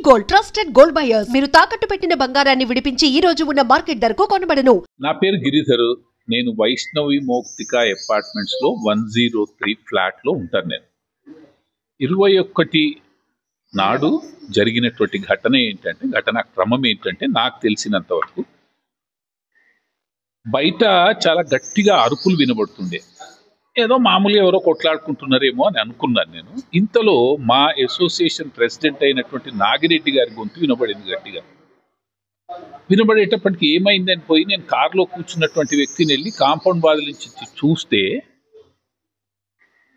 Gold trusted gold buyers మీరు తాకట్టు పెట్టిన బంగారాన్ని విడిపించి ఈ రోజు ఉన్న మార్కెట్ ధరకు కొనబడను. నా పేరు గిరిధర్. నేను వైష్ణవి మౌక్తిక అపార్ట్మెంట్స్ లో 103 ఫ్లాట్ లో ఉంటాను. నేను 21 నాడు జరిగినటువంటి ఘటన క్రమం ఏంటంటే నాకు తెలిసినంత వరకు బయట చాలా గట్టిగా అరుపులు వినబడుతుండే. ఏదో మామూలుగా ఎవరో కొట్లాడుకుంటున్నారేమో అని అనుకున్నాను నేను. ఇంతలో మా అసోసియేషన్ ప్రెసిడెంట్ అయినటువంటి నాగిరెడ్డి గారి గొంతు వినబడింది గట్టిగా. వినబడేటప్పటికి ఏమైందని పోయి నేను కారులో కూర్చున్నటువంటి వ్యక్తిని వెళ్ళి కాంపౌండ్ బాధల నుంచి చూస్తే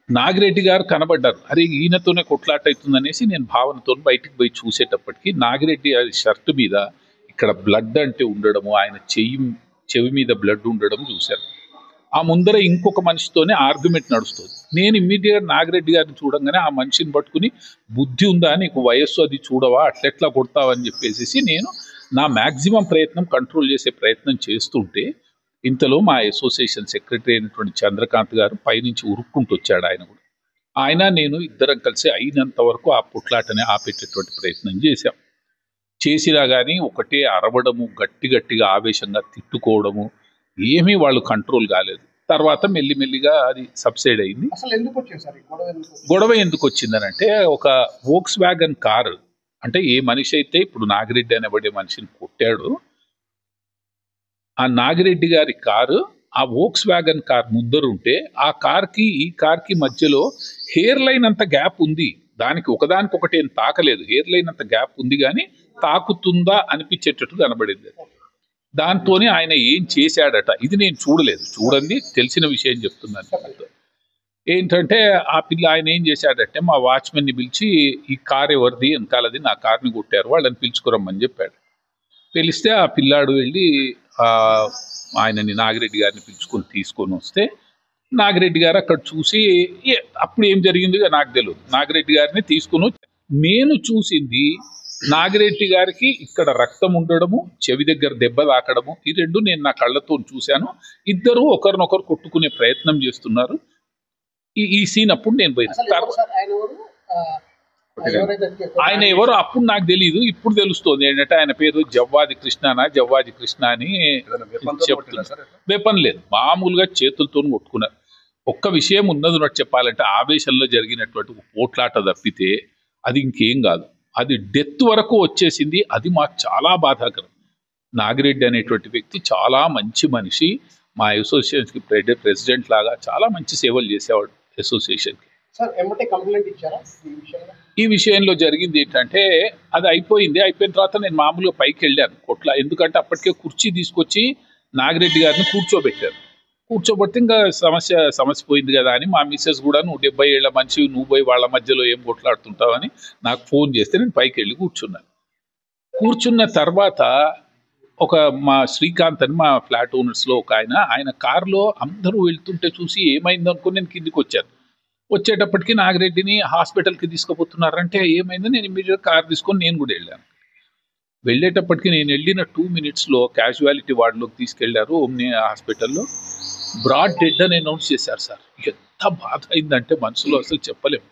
నాగిరెడ్డి గారు కనబడ్డారు. అరే ఈయనతోనే కొట్లాట అవుతుందనేసి నేను భావనతో బయటికి పోయి చూసేటప్పటికి నాగిరెడ్డి షర్ట్ మీద ఇక్కడ బ్లడ్ అంటే ఉండడము, ఆయన చెవి మీద బ్లడ్ ఉండడం చూశారు. ఆ ముందర ఇంకొక మనిషితోనే ఆర్గ్యుమెంట్ నడుస్తుంది. నేను ఇమ్మీడియట్గా నాగిరెడ్డి గారిని చూడంగానే ఆ మనిషిని పట్టుకుని బుద్ధి ఉందా, నీకు వయస్సు అది చూడవా, అట్లెట్లా కొడతావని చెప్పేసి నేను నా మ్యాక్సిమం ప్రయత్నం కంట్రోల్ చేసే ప్రయత్నం చేస్తుంటే ఇంతలో మా అసోసియేషన్ సెక్రటరీ అయినటువంటి చంద్రకాంత్ గారు పైనుంచి ఉరుక్కుంటూ వచ్చాడు. ఆయన నేను ఇద్దరం కలిసి అయినంత వరకు ఆ పుట్లాటని ఆపేటటువంటి ప్రయత్నం చేసినా కానీ ఒకటే అరవడము, గట్టిగా ఆవేశంగా తిట్టుకోవడము, ఏమీ వాళ్ళు కంట్రోల్ కాలేదు. తర్వాత మెల్లిమెల్లిగా అది సబ్సైడ్ అయింది. గొడవ ఎందుకు వచ్చిందనంటే ఒక వోక్స్ వ్యాగన్ కారు, అంటే ఏ మనిషి అయితే ఇప్పుడు నాగిరెడ్డి అనబడే మనిషిని కొట్టాడు, ఆ నాగిరెడ్డి గారి కారు ఆ వోక్స్ వ్యాగన్ కార్ ముందరుంటే ఆ కార్కి ఈ కార్కి మధ్యలో హెయిర్ లైన్ అంత గ్యాప్ ఉంది. దానికి ఒకదానికొకటి ఏం తాకలేదు, హెయిర్ లైన్ అంత గ్యాప్ ఉంది, కానీ తాకుతుందా అనిపించేటట్టు కనబడింది. దాంతోనే ఆయన ఏం చేశాడట, ఇది నేను చూడండి తెలిసిన విషయం చెప్తున్నాను. ఏంటంటే ఆయన ఏం చేశాడంటే మా వాచ్మెన్ని పిలిచి ఈ కార్ ఎవరిది, వెనకాలది, నా కార్ని కొట్టారు, వాళ్ళని పిలుచుకురమ్మని చెప్పాడు. పిలిస్తే ఆ పిల్లాడు వెళ్ళి ఆయనని నాగిరెడ్డి గారిని తీసుకొని వస్తే నాగిరెడ్డి గారు అక్కడ చూసి అప్పుడు ఏం జరిగిందో నాకు తెలియదు. నాగిరెడ్డి గారిని తీసుకుని నేను చూసింది నాగిరెడ్డి గారికి ఇక్కడ రక్తం ఉండడము, చెవి దగ్గర దెబ్బ తాకడము, ఈ రెండు నేను నా కళ్ళతో చూశాను. ఇద్దరు ఒకరినొకరు కొట్టుకునే ప్రయత్నం చేస్తున్నారు. ఈ సీన్ అప్పుడు నేను పోయిన. ఆయన ఎవరో అప్పుడు నాకు తెలియదు, ఇప్పుడు తెలుస్తుంది. ఏంటంటే ఆయన పేరు జవ్వాది కృష్ణ అని చెప్తున్నారు. వెపన్ లేదు, మామూలుగా చేతులతో కొట్టుకున్నారు. ఒక్క విషయం ఉన్నది చెప్పాలంటే ఆవేశంలో జరిగినటువంటి పోట్లాట తప్పితే అది ఇంకేం కాదు. అది డెత్ వరకు వచ్చేసింది. అది మాకు చాలా బాధాకరం. నాగిరెడ్డి అనేటువంటి వ్యక్తి చాలా మంచి మనిషి. మా అసోసియేషన్కి ప్రెసిడెంట్ లాగా చాలా మంచి సేవలు చేసేవాడు అసోసియేషన్కి. ఈ విషయంలో జరిగింది ఏంటంటే అది అయిపోయిన తర్వాత నేను మామూలుగా పైకి వెళ్ళాను ఎందుకంటే అప్పటికే కుర్చీ తీసుకొచ్చి నాగిరెడ్డి గారిని కూర్చోబెడితే ఇంకా సమస్య పోయింది కదా అని మా మిస్సెస్ కూడా, నువ్వు 70 ఏళ్ల మనిషి, నువ్వు పోయి వాళ్ళ మధ్యలో ఏం కొట్లాడుతుంటావని నాకు ఫోన్ చేస్తే నేను పైకి వెళ్ళి కూర్చున్న తర్వాత మా శ్రీకాంత్ అని మా ఫ్లాట్ ఓనర్స్లో ఒక ఆయన కారులో అందరూ వెళ్తుంటే చూసి ఏమైంది అనుకుని నేను కిందికి వచ్చేటప్పటికి నాగిరెడ్డిని హాస్పిటల్కి తీసుకుపోతున్నారంటే ఏమైందో నేను ఇమ్మీడియట్గా కారు తీసుకొని నేను కూడా వెళ్ళేటప్పటికి నేను వెళ్ళిన 2 minutesలో క్యాజువాలిటీ వార్డులోకి తీసుకెళ్లారు. ఓమ్ని హాస్పిటల్లో బ్రాడ్ డెడ్ అని అనౌన్స్ చేశారు. సార్ ఎంత బాధ అయిందంటే మనసులో అసలు చెప్పలేము.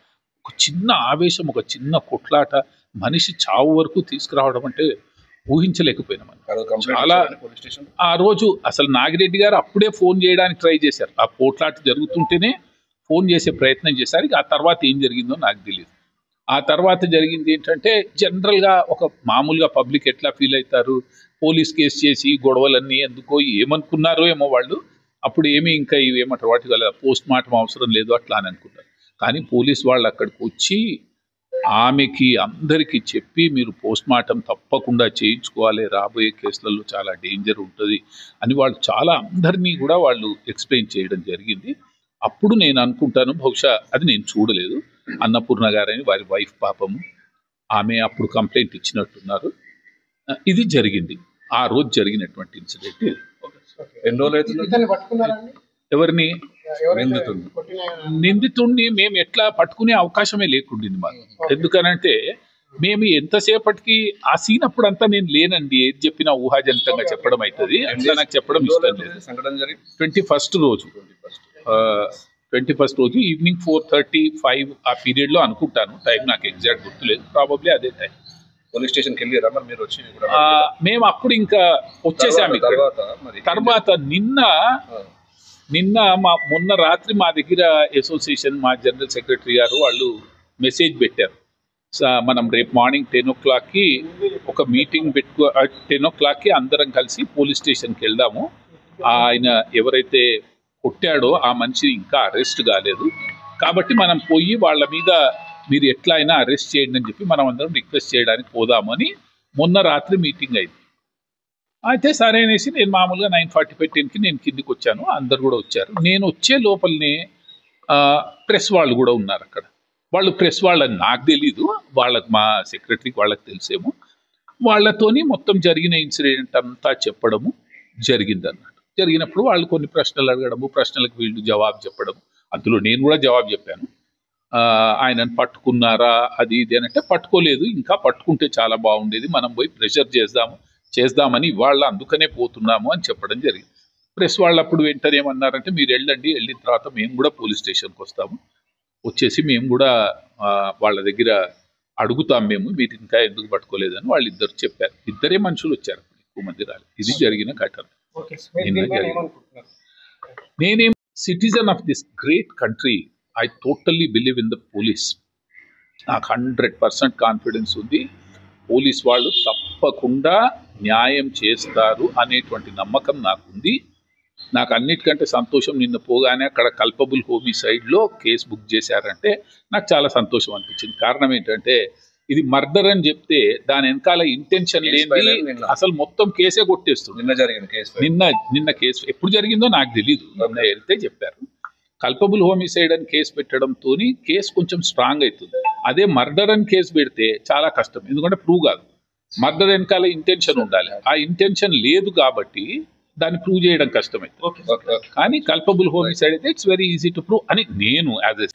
ఒక చిన్న ఆవేశం, ఒక చిన్న కొట్లాట మనిషి చావు వరకు తీసుకురావడం అంటే ఊహించలేకపోయినాం. చాలా ఆ రోజు అసలు నాగిరెడ్డి గారు అప్పుడే ఫోన్ చేయడానికి ట్రై చేశారు. ఆ పోట్లాట జరుగుతుంటేనే ఫోన్ చేసే ప్రయత్నం చేశారు. ఆ తర్వాత ఏం జరిగిందో నాకు తెలియదు. ఆ తర్వాత జరిగింది ఏంటంటే జనరల్గా ఒక మామూలుగా పబ్లిక్ ఎట్లా ఫీల్ అవుతారు, పోలీస్ కేసు చేసి గొడవలన్నీ ఎందుకో ఏమనుకున్నారో ఏమో వాళ్ళు. అప్పుడు ఇంకా ఏమంటారు వాటి వల్ల పోస్ట్ మార్టం అవసరం లేదు అట్లా అని అనుకుంటారు. కానీ పోలీస్ వాళ్ళు అక్కడికి వచ్చి ఆమెకి అందరికీ చెప్పి మీరు పోస్ట్ మార్టం తప్పకుండా చేయించుకోవాలి, రాబోయే కేసులలో చాలా డేంజర్ ఉంటుంది అని వాళ్ళు చాలా అందరినీ కూడా వాళ్ళు ఎక్స్ప్లెయిన్ చేయడం జరిగింది. అప్పుడు నేను అనుకుంటాను, బహుశా అది నేను చూడలేదు, అన్నపూర్ణ గారని వారి వైఫ్ పాపము, ఆమె అప్పుడు కంప్లైంట్ ఇచ్చినట్టున్నారు. ఇది జరిగింది ఆ రోజు జరిగినటువంటి ఇన్సిడెంట్. ఎవరిని నిందితుడిని మేము ఎట్లా పట్టుకునే అవకాశమే లేకుండింది మాకు. ఎందుకనంటే మేము ఎంతసేపటికి ఆ సీన్ అప్పుడు అంతా నేను లేనండి, ఏది చెప్పినా ఊహాజనితంగా చెప్పడం అవుతుంది, అట్లా నాకు చెప్పడం ఇష్టం లేదు. 21st రోజు ఈవినింగ్ 4:35 ఆ పీరియడ్లో అనుకుంటాను, టైం నాకు ఎగ్జాక్ట్ గుర్తులేదు, ప్రాబబ్లీ అదే టైం. పోలీస్ స్టేషన్కి వెళ్ళారా మరి మీరు వచ్చి మేము అప్పుడు ఇంకా వచ్చేసాము తర్వాత నిన్న మొన్న రాత్రి మా దగ్గర అసోసియేషన్ మా జనరల్ సెక్రటరీ గారు వాళ్ళు మెసేజ్ పెట్టారు, మనం రేపు మార్నింగ్ 10 o'clockకి ఒక మీటింగ్ 10 o'clockకి అందరం కలిసి పోలీస్ స్టేషన్కి వెళ్దాము, ఆయన ఎవరైతే కొట్టాడో ఆ మనిషి ఇంకా అరెస్ట్ కాలేదు కాబట్టి మనం పోయి వాళ్ళ మీద మీరు ఎట్లా అయినా అరెస్ట్ చేయండి అని చెప్పి మనం అందరం రిక్వెస్ట్ చేయడానికి పోదాము అని మొన్న రాత్రి మీటింగ్ అయింది. అయితే సరే అనేసి నేను మామూలుగా 9:45 10కి నేను కిందికి వచ్చాను, అందరు కూడా వచ్చారు. నేను వచ్చే లోపలనే ప్రెస్ వాళ్ళు కూడా ఉన్నారు అక్కడ. వాళ్ళు ప్రెస్ వాళ్ళని నాకు తెలీదు, వాళ్ళకి మా సెక్రటరీకి వాళ్ళకి తెలిసేమో, వాళ్ళతోని మొత్తం జరిగిన ఇన్సిడెంట్ అంతా చెప్పడము జరిగిందన్నమాట. జరిగినప్పుడు వాళ్ళు కొన్ని ప్రశ్నలు అడగడము, ప్రశ్నలకు వీళ్ళు జవాబు చెప్పడము, అందులో నేను కూడా జవాబు చెప్పాను. ఆయనను పట్టుకున్నారా అది ఇది అని అంటే పట్టుకోలేదు, ఇంకా పట్టుకుంటే చాలా బాగుండేది, మనం పోయి ప్రెషర్ చేద్దామని వాళ్ళ అందుకనే పోతున్నాము అని చెప్పడం జరిగింది. ప్రెస్ వాళ్ళు అప్పుడు వెంటనే ఏమన్నారంటే మీరు వెళ్ళండి, వెళ్ళిన తర్వాత మేము కూడా పోలీస్ స్టేషన్కి వస్తాము, వచ్చేసి మేము కూడా వాళ్ళ దగ్గర అడుగుతాం, మేము మీరు ఇంకా ఎందుకు పట్టుకోలేదని వాళ్ళు ఇద్దరు చెప్పారు. ఇద్దరే మనుషులు వచ్చారు, ఎక్కువ మంది రాలేదు. ఇది జరిగిన ఘటన. నేనేం citizen of this great country, I totally believe in the police. నాకు 100% కాన్ఫిడెన్స్ ఉంది, పోలీస్ వాళ్ళు తప్పకుండా న్యాయం చేస్తారు అనేటువంటి నమ్మకం నాకుంది. నాకు అన్నిటికంటే సంతోషం, నిన్న పోగానే అక్కడ కల్పబుల్ హోమిసైడ్లో కేసు బుక్ చేశారంటే నాకు చాలా సంతోషం అనిపించింది. కారణం ఏంటంటే ఇది మర్డర్ అని చెప్తే దాని వెనకాల ఇంటెన్షన్ లేని అసలు మొత్తం కేసే కొట్టేస్తుంది. నిన్న కేసు ఎప్పుడు జరిగిందో నాకు తెలీదు, నిన్న వెళ్తే చెప్పారు. కల్పబుల్ హోమిసైడ్ అని కేసు పెట్టడంతో కేసు కొంచెం స్ట్రాంగ్ అవుతుంది. అదే మర్డర్ అని కేసు పెడితే చాలా కష్టం, ఎందుకంటే ప్రూవ్ కాదు. మర్డర్ వెనకాల ఇంటెన్షన్ ఉండాలి, ఆ ఇంటెన్షన్ లేదు కాబట్టి దాన్ని ప్రూవ్ చేయడం కష్టమైంది. కానీ కల్పబుల్ హోమిసైడ్ అయితే it's very easy to prove అని నేను యాజ్ ఎ